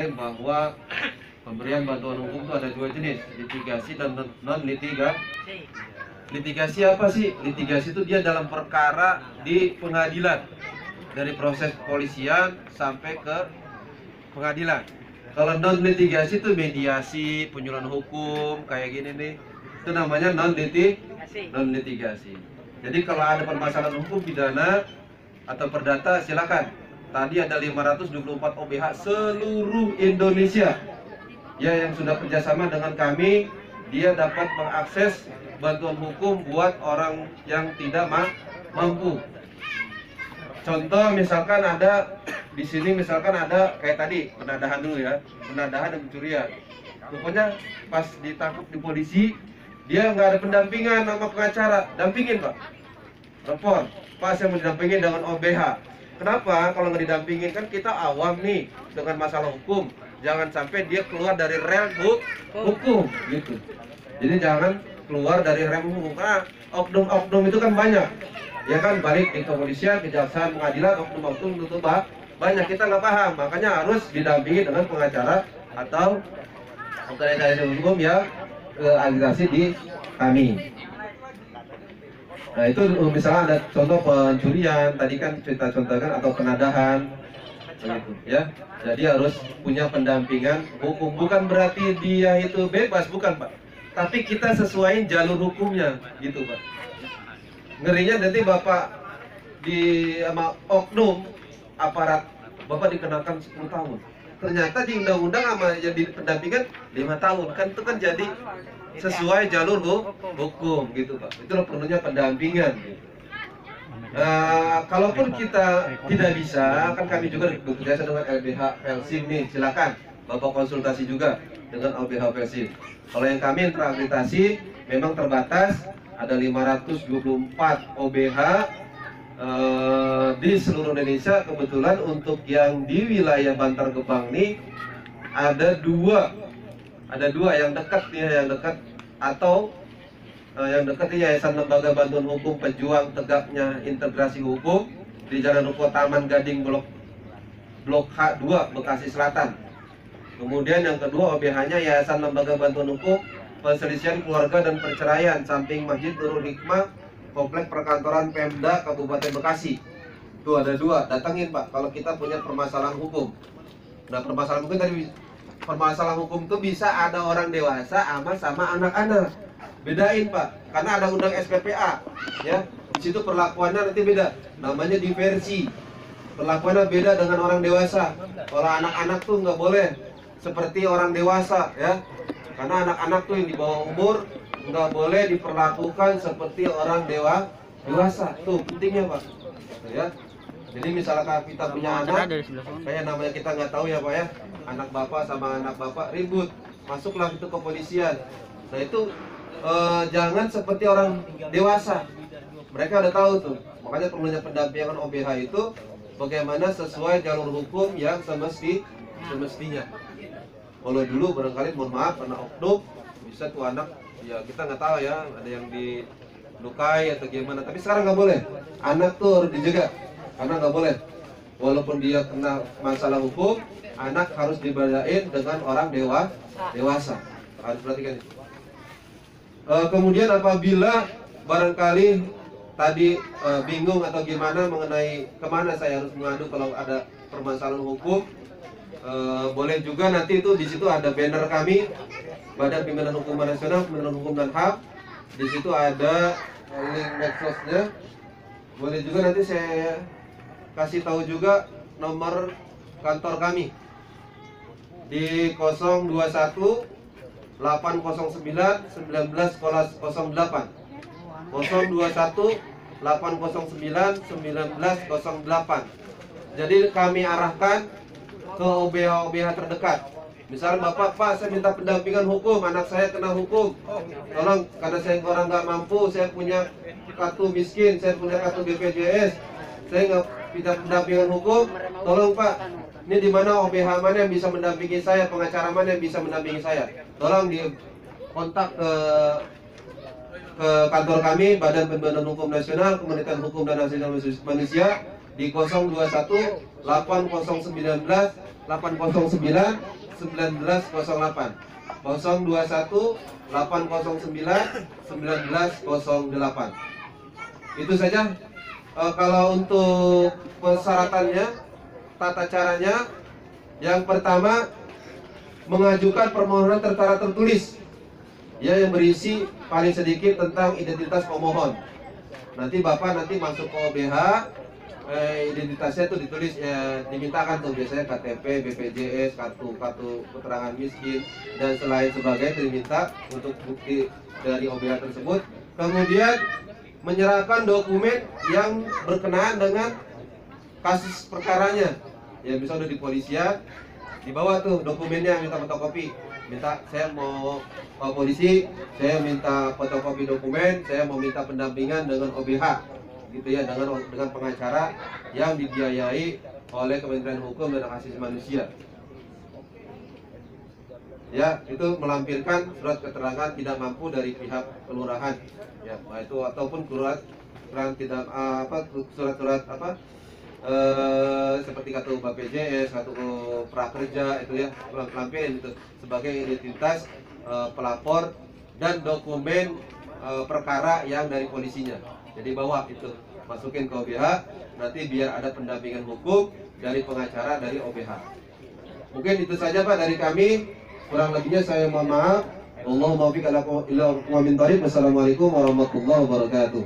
barangkali bahwa pemberian bantuan hukum itu ada dua jenis, litigasi dan non-litigasi. Litigasi apa sih? Litigasi itu dia dalam perkara di pengadilan, dari proses kepolisian sampai ke pengadilan. Kalau non-litigasi itu mediasi, penyuluhan hukum, kayak gini nih, itu namanya non-litigasi. Jadi kalau ada permasalahan hukum pidana atau perdata, silakan. Tadi ada 524 OBH seluruh Indonesia ya yang sudah kerjasama dengan kami, dia dapat mengakses bantuan hukum buat orang yang tidak mampu. Contoh misalkan ada di sini, misalkan ada kayak tadi penadahan dulu ya, penadahan dan pencurian. Pokoknya pas ditangkap di polisi, dia nggak ada pendampingan sama pengacara, dampingin pak, telepon, pas yang mau didampingin dengan OBH. Kenapa? Kalau nggak didampingin kan kita awam nih dengan masalah hukum. Jangan sampai dia keluar dari rel hukum gitu. Jadi jangan keluar dari rem hukum, karena oknum-oknum itu kan banyak ya kan, balik di kepolisian, kejaksaan, pengadilan, oknum-oknum itu banyak, kita nggak paham, makanya harus didampingi dengan pengacara atau organisasi hukum yang agregasi di kami. Nah itu misalnya ada contoh pencurian, tadi kan cerita contohkan, atau penadahan begitu ya. Jadi harus punya pendampingan hukum, bukan berarti dia itu bebas, bukan pak, tapi kita sesuaiin jalur hukumnya gitu pak. Ngerinya nanti bapak di sama oknum aparat, bapak dikenakan 10 tahun, ternyata di undang-undang sama jadi pendampingan 5 tahun, kan itu kan jadi sesuai jalur hukum gitu pak. Itulah perlunya pendampingan gitu. Kalaupun kita tidak bisa, kan kami juga bekerja dengan LBH Velsim nih, silakan bapak konsultasi juga dengan LBH Velsim. Kalau yang kami terakreditasi memang terbatas, ada 524 OBH di seluruh Indonesia. Kebetulan untuk yang di wilayah Bantar Gebang nih ada dua yang dekat ya, yang dekat atau yang dekat di Yayasan Lembaga Bantuan Hukum Pejuang Tegaknya Integrasi Hukum di Jalan Ruko Taman Gading Blok H2 Bekasi Selatan. Kemudian yang kedua OBH-nya Yayasan Lembaga Bantuan Hukum Perselisihan Keluarga dan Perceraian samping Masjid Nurul Hikmah Komplek Perkantoran Pemda Kabupaten Bekasi. Tuh ada dua, datangin pak kalau kita punya permasalahan hukum. Nah permasalahan hukum tadi, permasalahan hukum itu bisa ada orang dewasa sama anak-anak. Bedain pak, karena ada undang SPPA ya, di situ perlakuannya nanti beda, namanya diversi, perlakuannya beda dengan orang dewasa. Kalau anak-anak tuh nggak boleh seperti orang dewasa ya, karena anak-anak tuh yang di bawah umur nggak boleh diperlakukan seperti orang dewasa. Tuh pentingnya pak ya. Jadi misalkan kita punya anak, kayak namanya kita nggak tahu ya pak ya, anak bapak sama anak bapak ribut, masuklah itu ke kepolisian. Nah itu jangan seperti orang dewasa, mereka udah tahu tuh. Makanya perlunya pendampingan OBH itu bagaimana sesuai jalur hukum yang semestinya. Kalau dulu barangkali mohon maaf karena oknum bisa tuh anak ya, kita nggak tahu ya, ada yang dilukai atau gimana. Tapi sekarang nggak boleh, anak tuh harus dijaga karena nggak boleh. Walaupun dia kena masalah hukum, anak harus dibedain dengan orang dewasa. Harus perhatikan itu. Kemudian apabila barangkali tadi bingung atau gimana mengenai kemana saya harus mengadu kalau ada permasalahan hukum, boleh juga nanti itu di situ ada banner kami, Badan Pimpinan Hukum Nasional, Pimpinan Hukum dan HAM. Di situ ada link medsosnya. Boleh juga nanti saya kasih tahu juga nomor kantor kami di 021 809 1908 021 809 1908. Jadi kami arahkan ke OBH terdekat. Misalnya bapak, pak saya minta pendampingan hukum, anak saya kena hukum, tolong, karena saya orang nggak mampu, saya punya kartu miskin, saya punya kartu BPJS, saya nggak minta pendampingan hukum, tolong pak, ini di mana OBH mana yang bisa mendampingi saya, pengacara mana yang bisa mendampingi saya, tolong di kontak ke kantor kami, Badan Pimpinan Hukum Nasional, Kementerian Hukum dan Asasi Manusia di 021 8019 809 1908, 021 809 1908. Itu saja. Kalau untuk persyaratannya, tata caranya, yang pertama mengajukan permohonan tertera tertulis, ya, yang berisi paling sedikit tentang identitas pemohon. Nanti Bapak masuk ke OBH, identitasnya itu ditulis, dimintakan tuh biasanya KTP, BPJS, kartu keterangan miskin dan selain sebagainya diminta untuk bukti dari OBH tersebut. Kemudian menyerahkan dokumen yang berkenaan dengan kasus perkaranya. Ya, misalnya di polisian, dibawa tuh dokumennya, minta fotokopi. Saya mau polisi, saya minta fotokopi dokumen, saya mau minta pendampingan dengan OBH, gitu ya, dengan pengacara yang dibiayai oleh Kementerian Hukum dan Hak Asasi Manusia. Ya, itu melampirkan surat keterangan tidak mampu dari pihak kelurahan, ya, itu ataupun surat seperti kartu BPJS, kartu prakerja, itu ya, lampirin itu sebagai identitas pelapor dan dokumen perkara yang dari polisinya. Jadi bawa itu, masukin ke OBH, nanti biar ada pendampingan hukum dari pengacara dari OBH. Mungkin itu saja Pak dari kami. Kurang lebihnya saya mohon maaf. Allahumma biq ala ila min thariq. Wassalamualaikum warahmatullahi wabarakatuh.